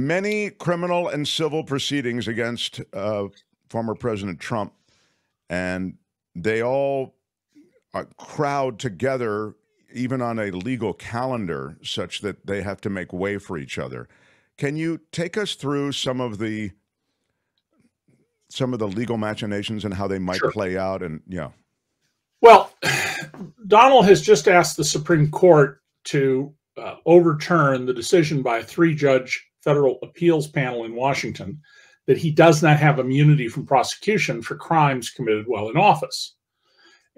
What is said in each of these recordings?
many criminal and civil proceedings against former President Trump, and they all crowd together, even on a legal calendar, such that they have to make way for each other. Can you take us through some of the legal machinations and how they might play out? And well, Donald has just asked the Supreme Court to overturn the decision by a 3-judge federal appeals panel in Washington that he does not have immunity from prosecution for crimes committed while in office.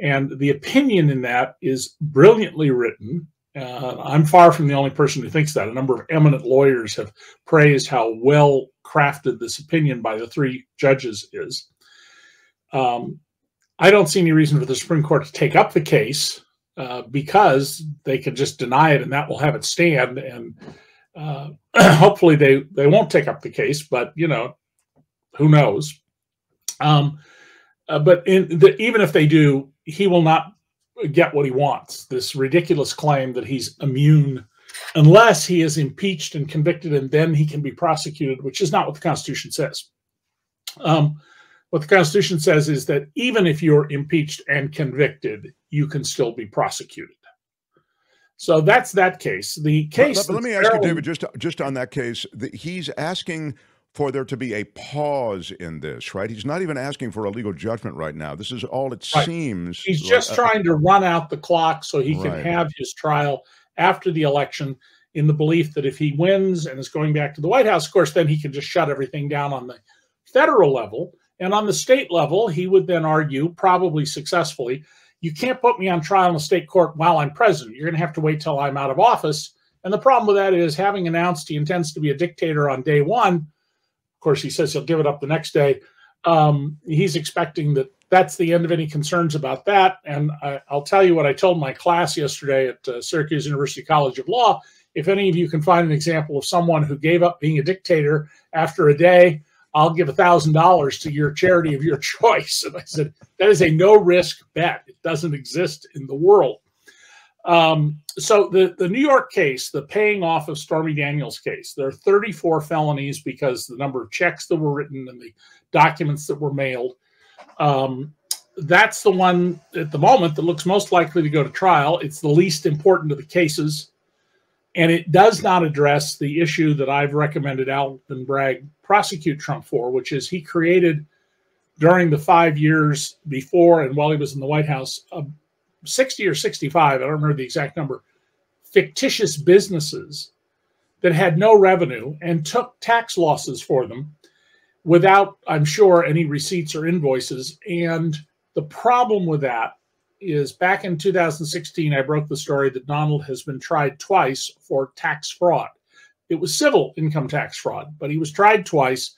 And the opinion in that is brilliantly written. I'm far from the only person who thinks that. A number of eminent lawyers have praised how well crafted this opinion by the 3 judges is. I don't see any reason for the Supreme Court to take up the case because they could just deny it and that will have it stand. And hopefully they won't take up the case, but who knows? But even if they do, he will not get what he wants. This ridiculous claim that he's immune unless he is impeached and convicted, and then he can be prosecuted, which is not what the Constitution says. What the Constitution says is that even if you're impeached and convicted, you can still be prosecuted. So that's that case. The case. Let me ask you, David, just on that case, he's asking for there to be a pause in this, right? He's not even asking for a legal judgment right now. This is all it seems. He's just trying to run out the clock so he can have his trial after the election, in the belief that if he wins and is going back to the White House, of course, then he can just shut everything down on the federal level. And on the state level, he would then argue, probably successfully, you can't put me on trial in the state court while I'm president. You're going to have to wait till I'm out of office. And the problem with that is, having announced he intends to be a dictator on day one, of course, he says he'll give it up the next day. He's expecting that that's the end of any concerns about that. And I'll tell you what I told my class yesterday at Syracuse University College of Law. If any of you can find an example of someone who gave up being a dictator after a day, I'll give $1,000 to your charity of your choice. And I said, that is a no-risk bet. It doesn't exist in the world. So the New York case, the paying off of Stormy Daniels case, there are 34 felonies because the number of checks that were written and the documents that were mailed. That's the one at the moment that looks most likely to go to trial. It's the least important of the cases. And it does not address the issue that I've recommended Alvin Bragg prosecute Trump for, which is he created, during the 5 years before and while he was in the White House, 60 or 65, I don't remember the exact number, fictitious businesses that had no revenue and took tax losses for them without, I'm sure, any receipts or invoices. And the problem with that is, back in 2016, I broke the story that Donald has been tried twice for tax fraud. It was civil income tax fraud, but he was tried twice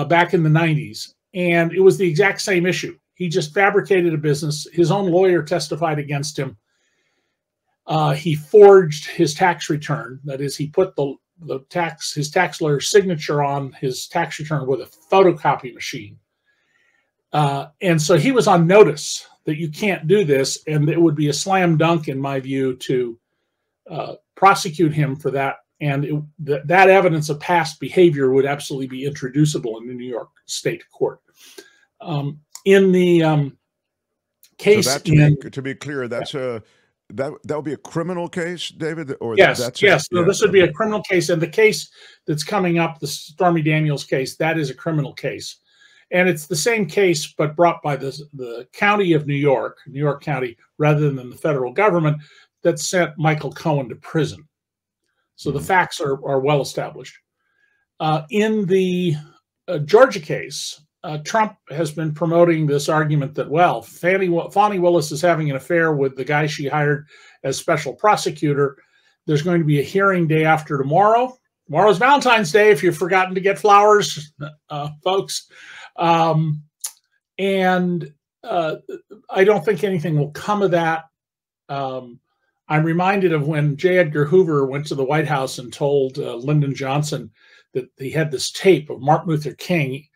back in the 90s. And it was the exact same issue. He just fabricated a business. His own lawyer testified against him. He forged his tax return. That is, he put his tax lawyer's signature on his tax return with a photocopy machine. And so he was on notice that you can't do this, and it would be a slam dunk, in my view, to prosecute him for that. And that evidence of past behavior would absolutely be introducible in the New York State Court. In the case, so to be clear, that's that would be a criminal case, David. Or yes. No, this would be a criminal case, and the case that's coming up, the Stormy Daniels case, that is a criminal case. And it's the same case, but brought by the county of New York County, rather than the federal government, that sent Michael Cohen to prison. So the facts are well established. In the Georgia case, Trump has been promoting this argument that, well, Fani Willis is having an affair with the guy she hired as special prosecutor. There's going to be a hearing day after tomorrow. Tomorrow's Valentine's Day, if you've forgotten to get flowers, folks. And I don't think anything will come of that. I'm reminded of when J. Edgar Hoover went to the White House and told Lyndon Johnson that he had this tape of Martin Luther King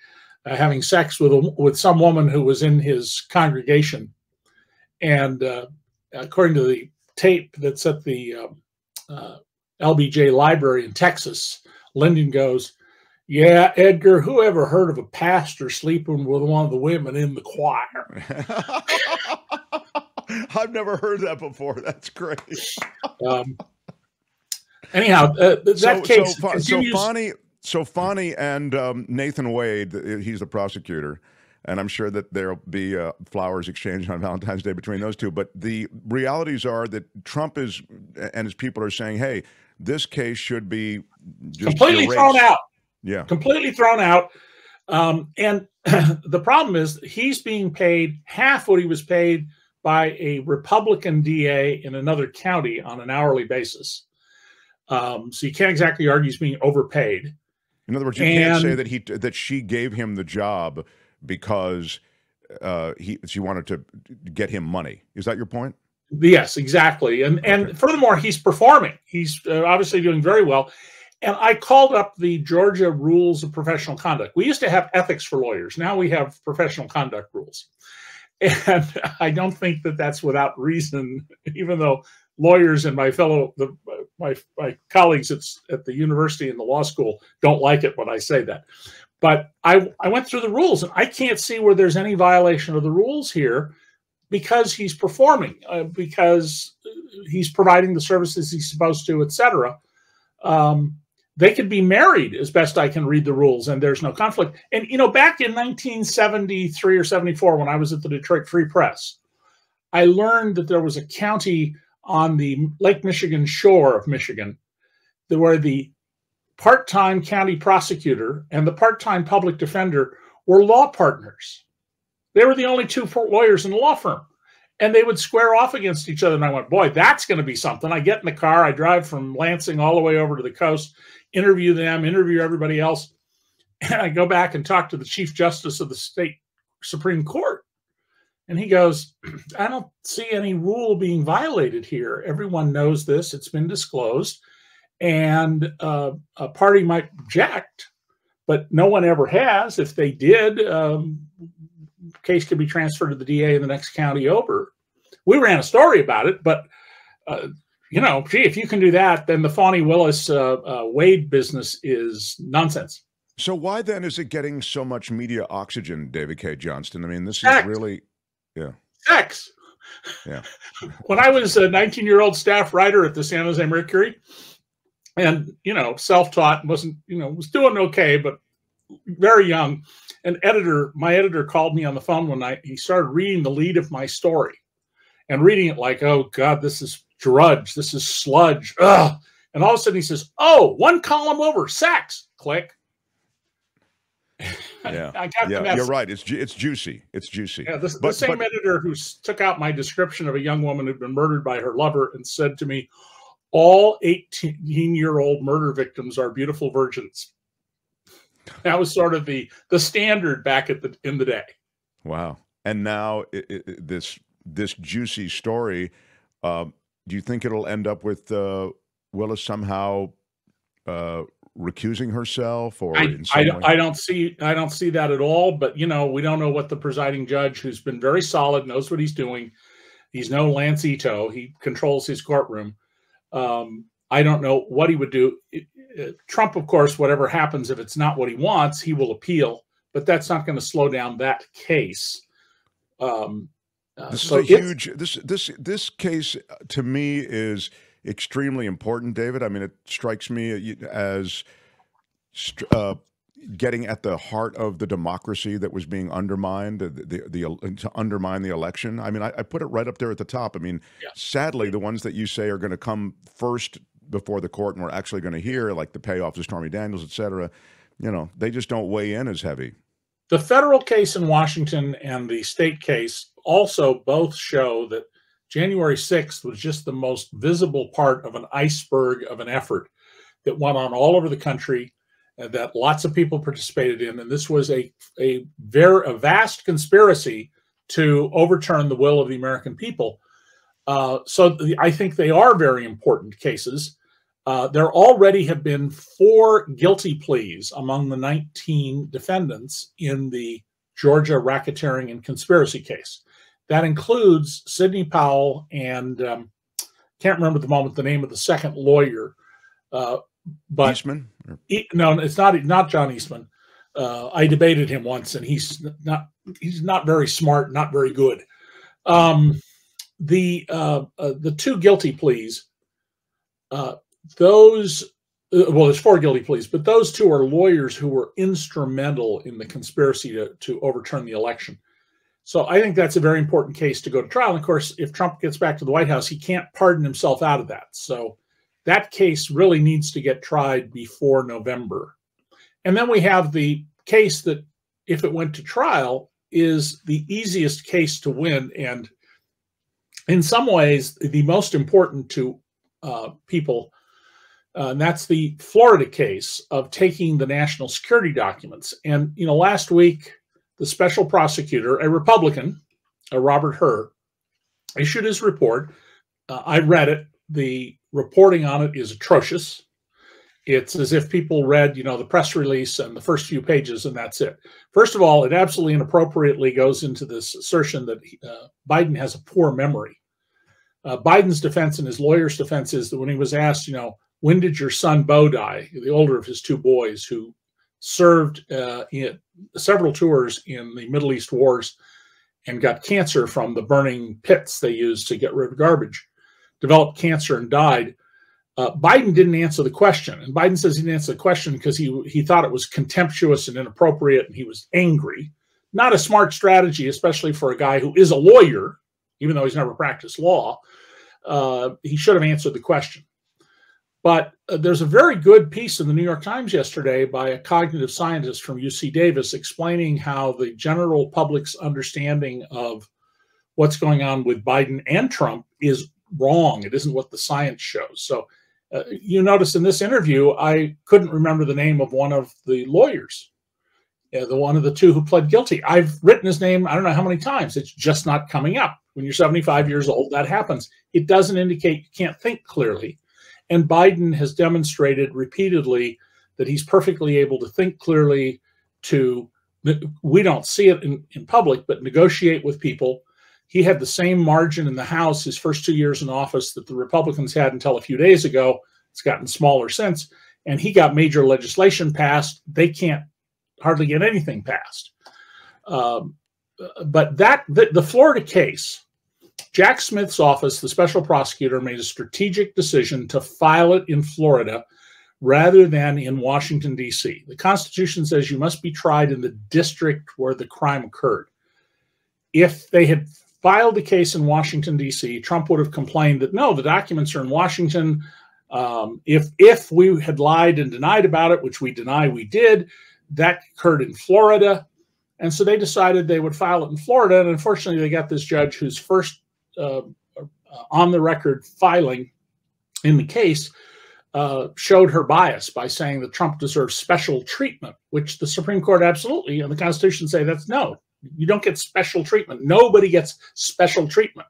having sex with some woman who was in his congregation. And according to the tape that's at the LBJ library in Texas, Lyndon goes, "Yeah, Edgar, who ever heard of a pastor sleeping with one of the women in the choir?" I've never heard that before. That's great. Anyhow, that case continues. So Fani and Nathan Wade, he's the prosecutor, and I'm sure that there'll be flowers exchanged on Valentine's Day between those two. But the realities are that Trump and his people are saying, hey, this case should be just completely erased. Thrown out. Yeah. Completely thrown out. And the problem is he's being paid half what he was paid by a Republican DA in another county on an hourly basis. So you can't exactly argue he's being overpaid. In other words, you can't say that she gave him the job because she wanted to get him money. Is that your point? Yes, exactly. And furthermore, he's performing. He's obviously doing very well. And I called up the Georgia rules of professional conduct. We used to have ethics for lawyers. Now we have professional conduct rules. And I don't think that that's without reason, even though lawyers and my colleagues at the university and the law school don't like it when I say that. But I went through the rules, and I can't see where there's any violation of the rules here because he's performing, because he's providing the services he's supposed to, et cetera. They could be married, as best I can read the rules, and there's no conflict. And, back in 1973 or 74, when I was at the Detroit Free Press, I learned that there was a county on the Lake Michigan shore of Michigan where the part-time county prosecutor and the part-time public defender were law partners. They were the only two lawyers in the law firm. And they would square off against each other. And I went, boy, that's going to be something. I get in the car. I drive from Lansing all the way over to the coast, interview them, interview everybody else. And I go back and talk to the Chief Justice of the state Supreme Court. And he goes, I don't see any rule being violated here. Everyone knows this. It's been disclosed. And a party might object, but no one ever has. If they did, case could be transferred to the DA in the next county over. We ran a story about it, but gee, if you can do that, then the Fani Willis Wade business is nonsense. So why then is it getting so much media oxygen, David Cay Johnson? I mean, this Sex. Is really, yeah. Sex. Yeah. When I was a 19-year-old staff writer at the San Jose Mercury, and self-taught, was doing okay, but very young. My editor called me on the phone one night. He started reading the lead of my story and reading it like, oh God, this is drudge. This is sludge. Ugh. And all of a sudden he says, oh, one column over, sex. Click. Yeah. I got the you're right. It's juicy. It's juicy. Yeah, the same editor who took out my description of a young woman who'd been murdered by her lover and said to me, all 18-year-old murder victims are beautiful virgins. That was sort of the standard back in the day. Wow. And now this juicy story, do you think it'll end up with Willis somehow recusing herself, or I don't see that at all, but we don't know what the presiding judge, who's been very solid, knows what he's doing. He's no Lance Ito. He controls his courtroom. I don't know what he would do. Trump, of course, whatever happens, if it's not what he wants, he will appeal, but that's not going to slow down that case. This is a huge. This case to me is extremely important, David. I mean, it strikes me as getting at the heart of the democracy that was being undermined, to undermine the election. I mean, I put it right up there at the top. I mean, sadly, the ones that you say are going to come first before the court and we're actually going to hear, like the payoffs of Stormy Daniels, et cetera, they just don't weigh in as heavy. The federal case in Washington and the state case also both show that January 6th was just the most visible part of an iceberg of an effort that went on all over the country, that lots of people participated in. And this was a vast conspiracy to overturn the will of the American people. So I think they are very important cases. There already have been 4 guilty pleas among the 19 defendants in the Georgia racketeering and conspiracy case. That includes Sidney Powell and can't remember at the moment the name of the second lawyer. But Eastman? No, it's not John Eastman. I debated him once, and he's not very smart, not very good. The two guilty pleas, there's 4 guilty pleas, but those 2 are lawyers who were instrumental in the conspiracy to overturn the election. So I think that's a very important case to go to trial. And of course, if Trump gets back to the White House, he can't pardon himself out of that. So that case really needs to get tried before November. And then we have the case that, if it went to trial, is the easiest case to win, and in some ways the most important to people. And that's the Florida case of taking the national security documents. And last week, the special prosecutor, a Republican, Robert Hur, issued his report. I read it. The reporting on it is atrocious. It's as if people read, the press release and the first few pages, and that's it. First of all, it absolutely inappropriately goes into this assertion that Biden has a poor memory. Biden's defense and his lawyer's defense is that when he was asked, when did your son Beau die, the older of his 2 boys, who served in several tours in the Middle East wars and got cancer from the burning pits they used to get rid of garbage, developed cancer and died. Biden didn't answer the question. And Biden says he didn't answer the question because he thought it was contemptuous and inappropriate, and he was angry. Not a smart strategy, especially for a guy who is a lawyer, even though he's never practiced law. He should have answered the question. But there's a very good piece in the New York Times yesterday by a cognitive scientist from UC Davis explaining how the general public's understanding of what's going on with Biden and Trump is wrong. It isn't what the science shows. So you notice in this interview, I couldn't remember the name of one of the lawyers, the one of the 2 who pled guilty. I've written his name, I don't know how many times. It's just not coming up. When you're 75 years old, that happens. It doesn't indicate you can't think clearly. And Biden has demonstrated repeatedly that he's perfectly able to think clearly, we don't see it in public, but negotiate with people. He had the same margin in the House his first 2 years in office that the Republicans had until a few days ago. It's gotten smaller since. And he got major legislation passed. They can't hardly get anything passed. But the Florida case, Jack Smith's office, the special prosecutor, made a strategic decision to file it in Florida rather than in Washington, D.C. The Constitution says you must be tried in the district where the crime occurred. If they had filed the case in Washington, D.C., Trump would have complained that, no, the documents are in Washington. If we had lied and denied about it, which we deny we did, that occurred in Florida. And so they decided they would file it in Florida. And unfortunately, they got this judge whose first on-the-record filing in the case showed her bias by saying that Trump deserves special treatment, which the Supreme Court absolutely, and the Constitution say that's no. You don't get special treatment. Nobody gets special treatment.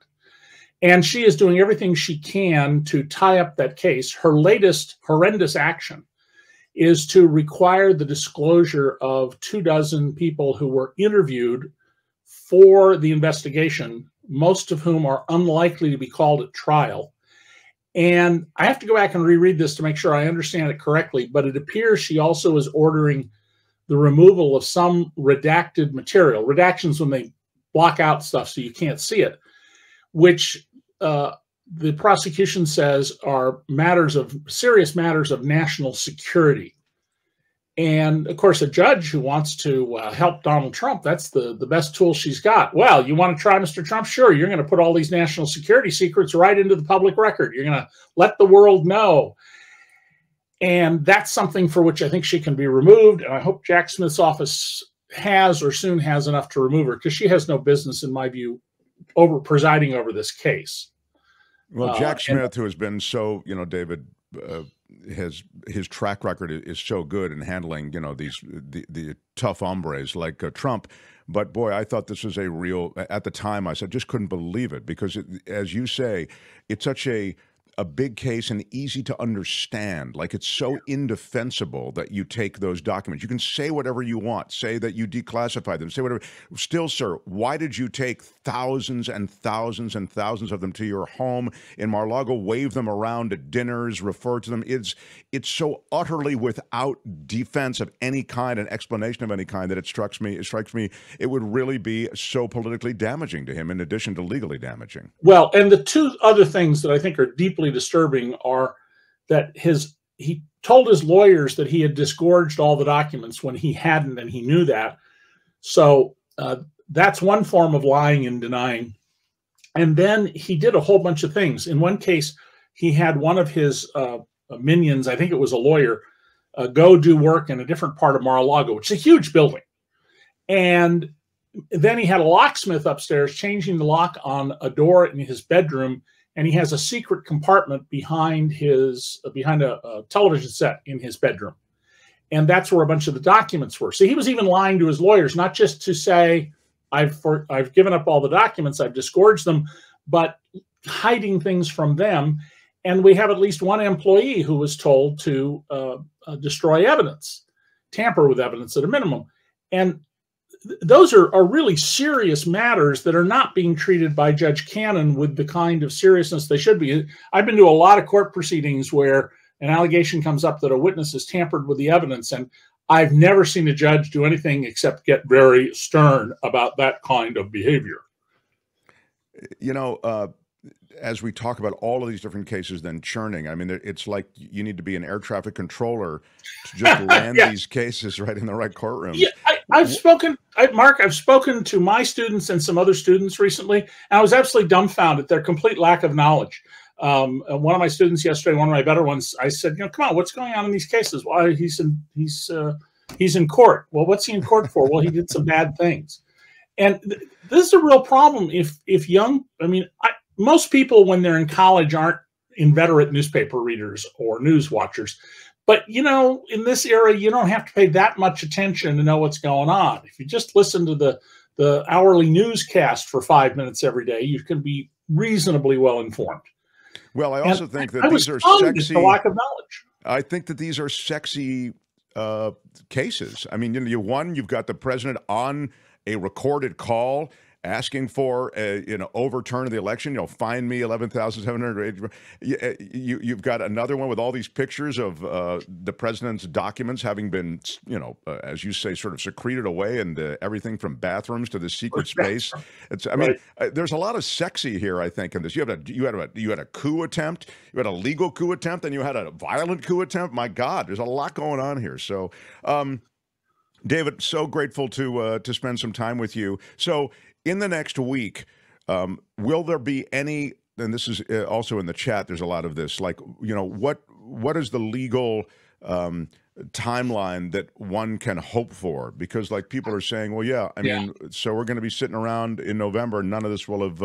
And she is doing everything she can to tie up that case. Her latest horrendous action is to require the disclosure of 24 people who were interviewed for the investigation, most of whom are unlikely to be called at trial. And I have to go back and reread this to make sure I understand it correctly, but it appears she also is ordering the removal of some redacted material. Redactions when they block out stuff so you can't see it, which the prosecution says are serious matters of national security. And of course, a judge who wants to help Donald Trump, that's the best tool she's got. Well, you want to try Mr. Trump? Sure, you're going to put all these national security secrets right into the public record. You're going to let the world know. And that's something for which I think she can be removed. And I hope Jack Smith's office has or soon has enough to remove her, because she has no business, in my view, presiding over this case. Well, Jack Smith, who has been so, David, his track record is so good in handling, the tough hombres like Trump. But boy, I thought this was at the time, I said, just couldn't believe it, because as you say, it's such a a big case and easy to understand. Like, it's so indefensible that you take those documents. You can say whatever you want, say that you declassified them, say whatever. Still, sir, why did you take thousands and thousands and thousands of them to your home in Mar-a-Lago, wave them around at dinners, refer to them? It's so utterly without defense of any kind, an explanation of any kind, that it strikes me it would really be so politically damaging to him in addition to legally damaging. Well, and the two other things that I think are deeply disturbing are that he told his lawyers that he had disgorged all the documents when he hadn't, and he knew that. So that's one form of lying and denying. And then he did a whole bunch of things. In one case, he had one of his minions, I think it was a lawyer, go do work in a different part of Mar-a-Lago, which is a huge building. And then he had a locksmith upstairs changing the lock on a door in his bedroom, and he has a secret compartment behind a television set in his bedroom. And that's where a bunch of the documents were. So he was even lying to his lawyers, not just to say, I've given up all the documents, I've disgorged them, but hiding things from them. And we have at least one employee who was told to destroy evidence, tamper with evidence at a minimum. And those are really serious matters that are not being treated by Judge Cannon with the kind of seriousness they should be. I've been to a lot of court proceedings where an allegation comes up that a witness has tampered with the evidence, and I've never seen a judge do anything except get very stern about that kind of behavior. You know, as we talk about all of these different cases then churning, I mean, it's like you need to be an air traffic controller to just land these cases right in the right courtroom. Yeah, I've spoken to my students and some other students recently, and I was absolutely dumbfounded, their complete lack of knowledge. One of my students yesterday, one of my better ones, I said, come on, what's going on in these cases? Well, he's in court. Well, what's he in court for? Well, he did some bad things. And this is a real problem if young, most people when they're in college aren't inveterate newspaper readers or news watchers. But, in this era, you don't have to pay that much attention to know what's going on. If you just listen to the hourly newscast for 5 minutes every day, you can be reasonably well informed. Well, I also think that these are sexy. The lack of knowledge. I think that these are sexy cases. I mean, you've got the president on a recorded call asking for overturn of the election. Fine me $11,700. You've got another one with all these pictures of the president's documents having been, as you say, sort of secreted away, and everything from bathrooms to the secret space. There's a lot of sexy here, I think, in this. You had a coup attempt, you had a legal coup attempt, and you had a violent coup attempt. My God, there's a lot going on here. So, David, so grateful to spend some time with you. So, in the next week, will there be any, and this is also in the chat, there's a lot of this, like, what is the legal timeline that one can hope for? Because, like, people are saying, well, yeah, I mean, so we're going to be sitting around in November, none of this will have,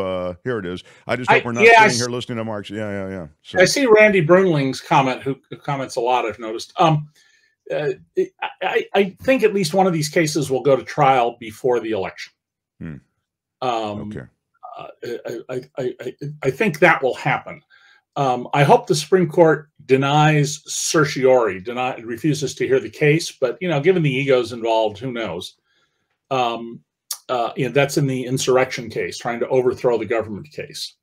here it is. I just hope we're not sitting here listening to Mark's. Yeah. So. I see Randy Brunling's comment, who comments a lot, I've noticed. I think at least one of these cases will go to trial before the election. Okay. I think that will happen. I hope the Supreme Court denies certiorari, refuses to hear the case. But given the egos involved, who knows? That's in the insurrection case, trying to overthrow the government case.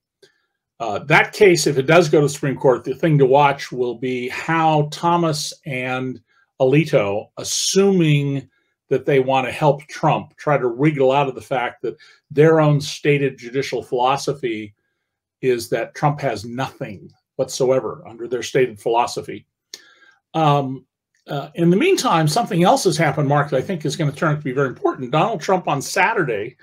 That case, if it does go to the Supreme Court, the thing to watch will be how Thomas and Alito, assuming that they want to help Trump, try to wriggle out of the fact that their own stated judicial philosophy is that Trump has nothing whatsoever under their stated philosophy. In the meantime, something else has happened, Mark, that I think is going to turn out to be very important. Donald Trump on Saturday,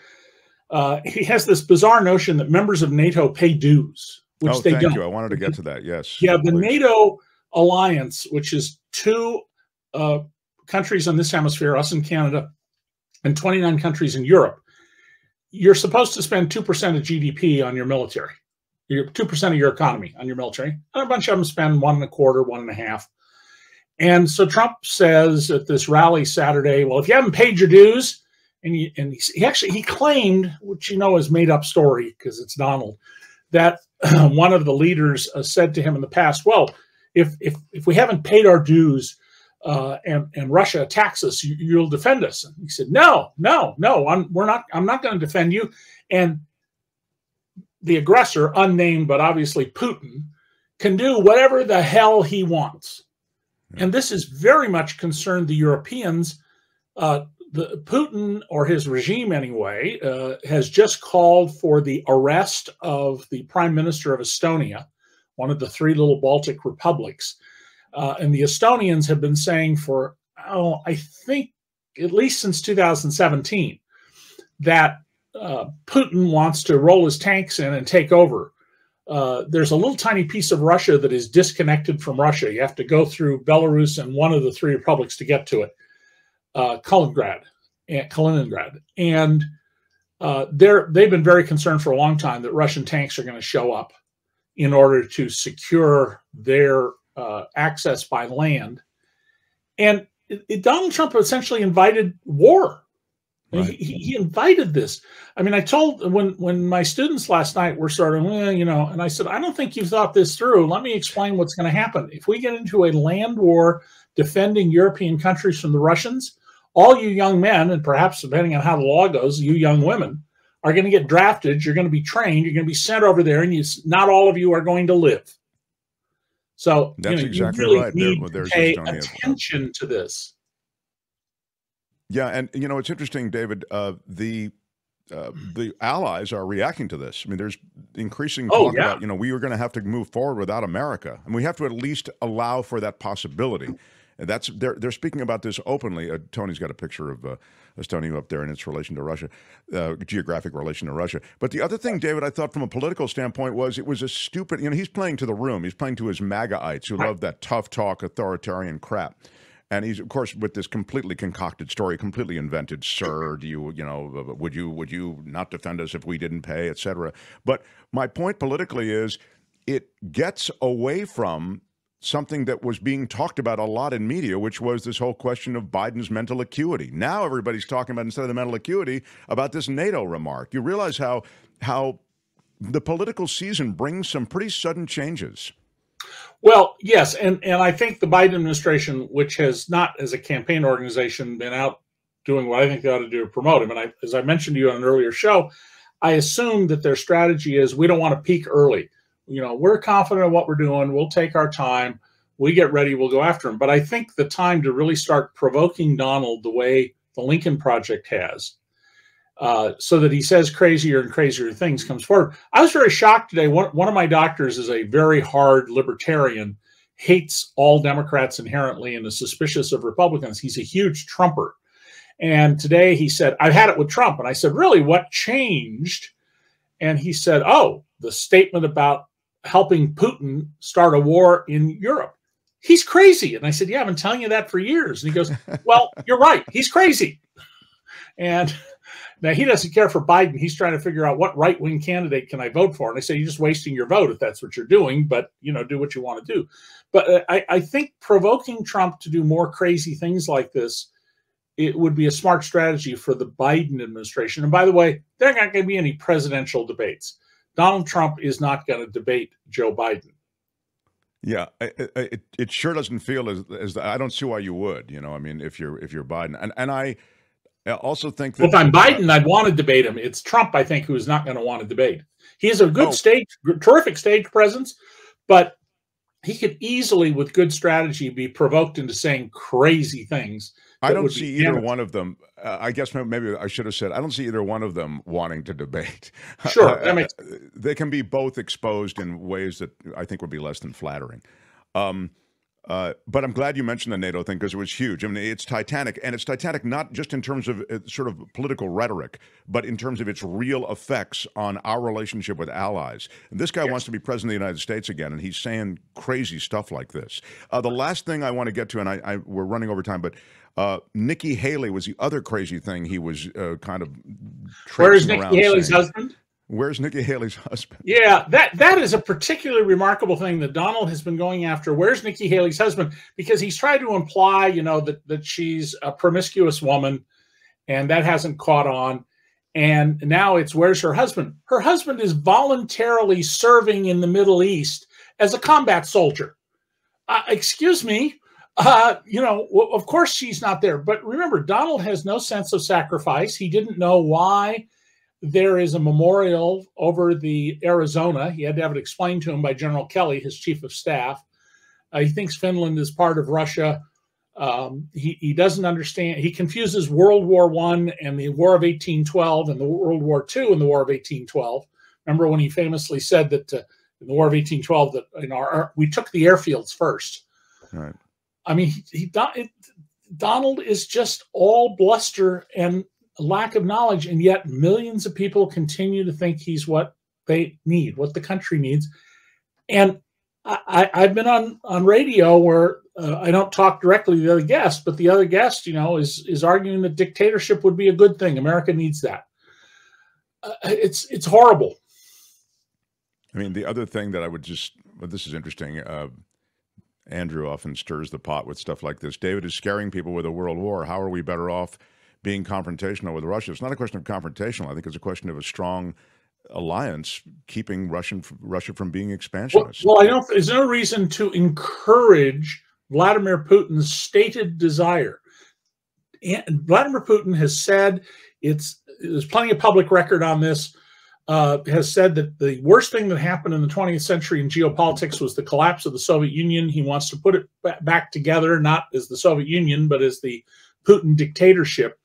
he has this bizarre notion that members of NATO pay dues, which they don't. Thank you. I wanted to get to that. Yes. Yeah, the NATO alliance, which is two countries on this hemisphere, us and Canada, and 29 countries in Europe, you're supposed to spend 2% of GDP on your military, 2% of your economy on your military. And a bunch of them spend 1.25%, 1.5%. And so Trump says at this rally Saturday, well, if you haven't paid your dues, and he claimed, which is made up story because it's Donald, that one of the leaders said to him in the past, well, if we haven't paid our dues and Russia attacks us, you'll defend us. And he said, no, I'm not going to defend you. And the aggressor, unnamed, but obviously Putin, can do whatever the hell he wants. And this is very much concerned the Europeans. The Putin, or his regime anyway, has just called for the arrest of the Prime Minister of Estonia, one of the three little Baltic republics. And the Estonians have been saying for, I think at least since 2017, that Putin wants to roll his tanks in and take over. There's a little tiny piece of Russia that is disconnected from Russia. You have to go through Belarus and one of the three republics to get to it. Kaliningrad. And they've been very concerned for a long time that Russian tanks are going to show up in order to secure their access by land. And Donald Trump essentially invited war. Right. He invited this. I mean, I told when my students last night were sort of, and I said, I don't think you've thought this through. Let me explain what's going to happen. If we get into a land war defending European countries from the Russians, all you young men, and perhaps depending on how the law goes, you young women, are going to get drafted. You're going to be trained. You're going to be sent over there, and not all of you are going to live. So that's exactly you really right. need to pay attention to this. Yeah, and it's interesting, David. The allies are reacting to this. I mean, there's increasing talk about we are going to have to move forward without America, and we have to at least allow for that possibility. And they're speaking about this openly. Tony's got a picture of Estonia up there and its relation to Russia, geographic relation to Russia. But the other thing, David, I thought from a political standpoint was it was a stupid. He's playing to the room. He's playing to his MAGAites who love that tough talk, authoritarian crap. And he's, of course, with this completely concocted story, completely invented. Sir, would you not defend us if we didn't pay, et cetera? But my point politically is it gets away from something that was being talked about a lot in media, which was this whole question of Biden's mental acuity. Now everybody's talking about, instead of the mental acuity, about this NATO remark. You realize how the political season brings some pretty sudden changes. Well, yes, and I think the Biden administration, which has not, as a campaign organization, been out doing what I think they ought to do to promote him, and as I mentioned to you on an earlier show, I assume that their strategy is we don't want to peak early. We're confident in what we're doing. We'll take our time. We get ready. We'll go after him. But I think the time to really start provoking Donald the way the Lincoln Project has, so that he says crazier and crazier things, comes forward. I was very shocked today. One of my doctors is a very hard libertarian, hates all Democrats inherently, and is suspicious of Republicans. He's a huge Trumper. And today he said, I've had it with Trump. And I said, really, what changed? And he said, the statement about helping Putin start a war in Europe. He's crazy. And I said, yeah, I've been telling you that for years. And he goes, well, you're right. He's crazy. And now he doesn't care for Biden. He's trying to figure out what right-wing candidate can I vote for. And I say, you're just wasting your vote if that's what you're doing, but, do what you want to do. But I think provoking Trump to do more crazy things like this, it would be a smart strategy for the Biden administration. And by the way, there are not going to be any presidential debates. Donald Trump is not going to debate Joe Biden. Yeah, it sure doesn't feel as I don't see why you would. If you're Biden, and I also think that if I'm Biden, I'd want to debate him. It's Trump, I think, who is not going to want to debate. He has a good terrific stage presence, but he could easily, with good strategy, be provoked into saying crazy things. I don't see either one of them. I guess maybe I should have said, I don't see either one of them wanting to debate. Sure. That makes sense. They can be both exposed in ways that I think would be less than flattering. But I'm glad you mentioned the NATO thing because it was huge. I mean, it's titanic, and it's titanic not just in terms of sort of political rhetoric, but in terms of its real effects on our relationship with allies. And this guy wants to be president of the United States again, and he's saying crazy stuff like this. The last thing I want to get to, and we're running over time, but Nikki Haley was the other crazy thing he was kind of Where's Nikki Haley's husband? Where's Nikki Haley's husband? Yeah, that is a particularly remarkable thing that Donald has been going after. Where's Nikki Haley's husband? Because he's tried to imply, that she's a promiscuous woman, and that hasn't caught on. And now it's, where's her husband? Her husband is voluntarily serving in the Middle East as a combat soldier. Excuse me. Of course she's not there. But remember, Donald has no sense of sacrifice. He didn't know why there is a memorial over the Arizona. He had to have it explained to him by General Kelly, his chief of staff. He thinks Finland is part of Russia. He doesn't understand. He confuses World War I and the War of 1812 and the World War II and the War of 1812. Remember when he famously said that in the War of 1812 that we took the airfields first. Right. I mean, Donald is just all bluster and lack of knowledge, and yet millions of people continue to think he's what they need, what the country needs. And I've been on radio where I don't talk directly to the other guest, but the other guest, is arguing that dictatorship would be a good thing. America needs that. It's horrible. I mean, the other thing that I would this is interesting. Andrew often stirs the pot with stuff like this. David is scaring people with a world war. How are we better off being confrontational with Russia? It's not a question of confrontational. I think it's a question of a strong alliance keeping Russia from being expansionist. Well, there's no reason to encourage Vladimir Putin's stated desire. And Vladimir Putin has said, there's plenty of public record on this, has said that the worst thing that happened in the 20th century in geopolitics was the collapse of the Soviet Union. He wants to put it back together, not as the Soviet Union, but as the Putin dictatorship.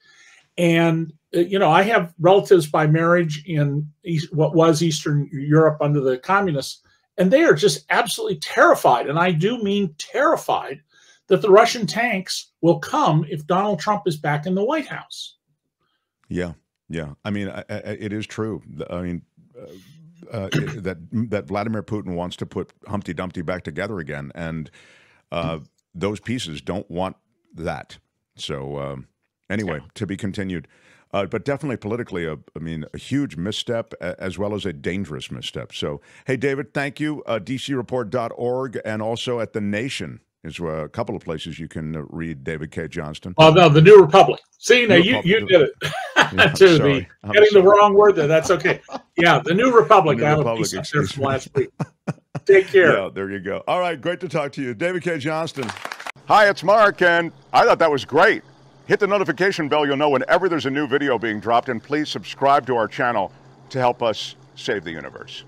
And, I have relatives by marriage in what was Eastern Europe under the communists, and they are just absolutely terrified, and I do mean terrified, that the Russian tanks will come if Donald Trump is back in the White House. Yeah. Yeah. I mean, it is true. I mean, that Vladimir Putin wants to put Humpty Dumpty back together again, and those pieces don't want that. So anyway, to be continued. But definitely politically, a huge misstep as well as a dangerous misstep. So, hey, David, thank you. DCReport.org and also at The Nation is a couple of places you can read David Cay Johnson. Oh, no, The New Republic. See, now you did it. Getting the wrong word there. That's okay. Yeah, The New Republic. I have a piece up there from last week. Take care. Yeah, there you go. All right, great to talk to you. David Cay Johnson. Hi, it's Mark, and I thought that was great. Hit the notification bell. You'll know whenever there's a new video being dropped, and please subscribe to our channel to help us save the universe.